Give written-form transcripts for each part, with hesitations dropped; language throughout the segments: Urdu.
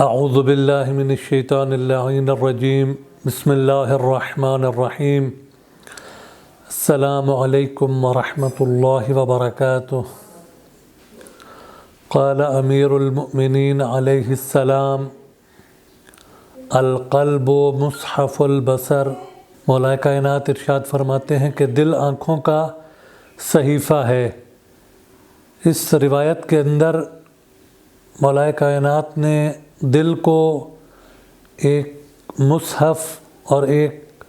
اعوذ باللہ من الشیطان اللعین الرجیم بسم اللہ الرحمن الرحیم السلام علیکم ورحمۃ اللہ وبرکاتہ۔ قال امیر المؤمنین علیہ السلام القلب مصحف البصر۔ مولا کائنات ارشاد فرماتے ہیں کہ دل آنکھوں کا صحیفہ ہے۔ اس روایت کے اندر مولا کائنات نے دل کو ایک مصحف اور ایک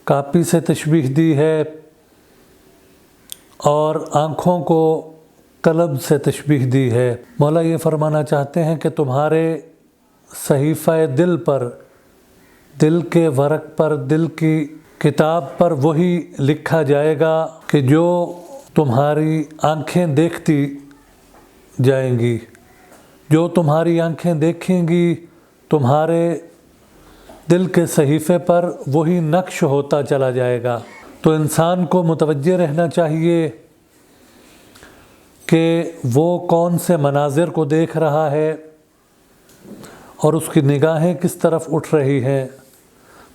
کاپی سے تشبیہ دی ہے اور آنکھوں کو قلم سے تشبیہ دی ہے۔ مولا یہ فرمانا چاہتے ہیں کہ تمہارے صحیفہ دل پر، دل کے ورق پر، دل کی کتاب پر وہی لکھا جائے گا کہ جو تمہاری آنکھیں دیکھتی جائیں گی۔ جو تمہاری آنکھیں دیکھیں گی تمہارے دل کے صحیفے پر وہی نقش ہوتا چلا جائے گا۔ تو انسان کو متوجہ رہنا چاہیے کہ وہ کون سے مناظر کو دیکھ رہا ہے اور اس کی نگاہیں کس طرف اٹھ رہی ہیں۔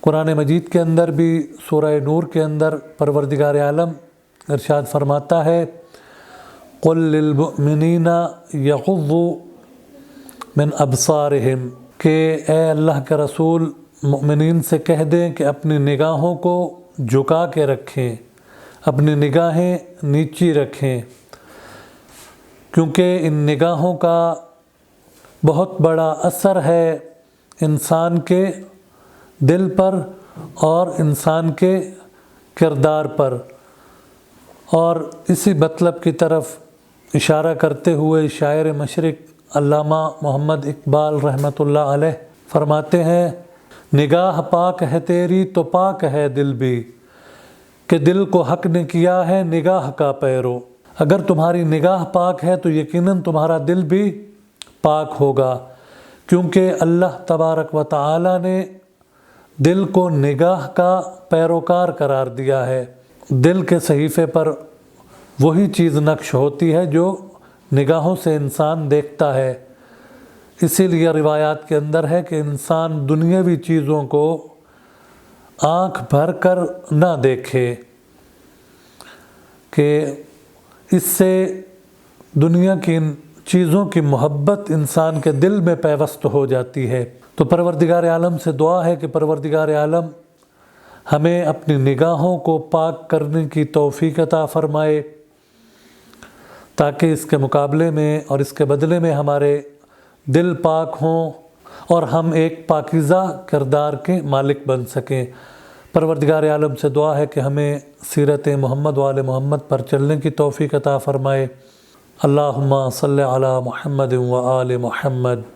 قرآن مجید کے اندر بھی سورہ نور کے اندر پروردگار عالم ارشاد فرماتا ہے قُل لِّلْمُؤْمِنِينَ يَغُضُّوا من ابصارہم، کہ اے اللہ کے رسول مؤمنین سے کہہ دیں کہ اپنی نگاہوں کو جھکا کے رکھیں، اپنی نگاہیں نیچی رکھیں، کیونکہ ان نگاہوں کا بہت بڑا اثر ہے انسان کے دل پر اور انسان کے کردار پر۔ اور اسی مطلب کی طرف اشارہ کرتے ہوئے شاعر مشرق علامہ محمد اقبال رحمۃ اللہ علیہ فرماتے ہیں نگاہ پاک ہے تیری تو پاک ہے دل بھی، کہ دل کو حق نے کیا ہے نگاہ کا پیرو۔ اگر تمہاری نگاہ پاک ہے تو یقیناً تمہارا دل بھی پاک ہوگا، کیونکہ اللہ تبارک و تعالی نے دل کو نگاہ کا پیروکار قرار دیا ہے۔ دل کے صحیفے پر وہی چیز نقش ہوتی ہے جو نگاہوں سے انسان دیکھتا ہے۔ اسی لیے روایات کے اندر ہے کہ انسان دنیاوی چیزوں کو آنکھ بھر کر نہ دیکھے، کہ اس سے دنیا کی چیزوں کی محبت انسان کے دل میں پیوست ہو جاتی ہے۔ تو پروردگار عالم سے دعا ہے کہ پروردگار عالم ہمیں اپنی نگاہوں کو پاک کرنے کی توفیق عطا فرمائے، تاکہ اس کے مقابلے میں اور اس کے بدلے میں ہمارے دل پاک ہوں اور ہم ایک پاکیزہ کردار کے مالک بن سکیں۔ پروردگار عالم سے دعا ہے کہ ہمیں سیرت محمد و آل محمد پر چلنے کی توفیق عطا فرمائے۔ اللہم صلی علی محمد و آل محمد۔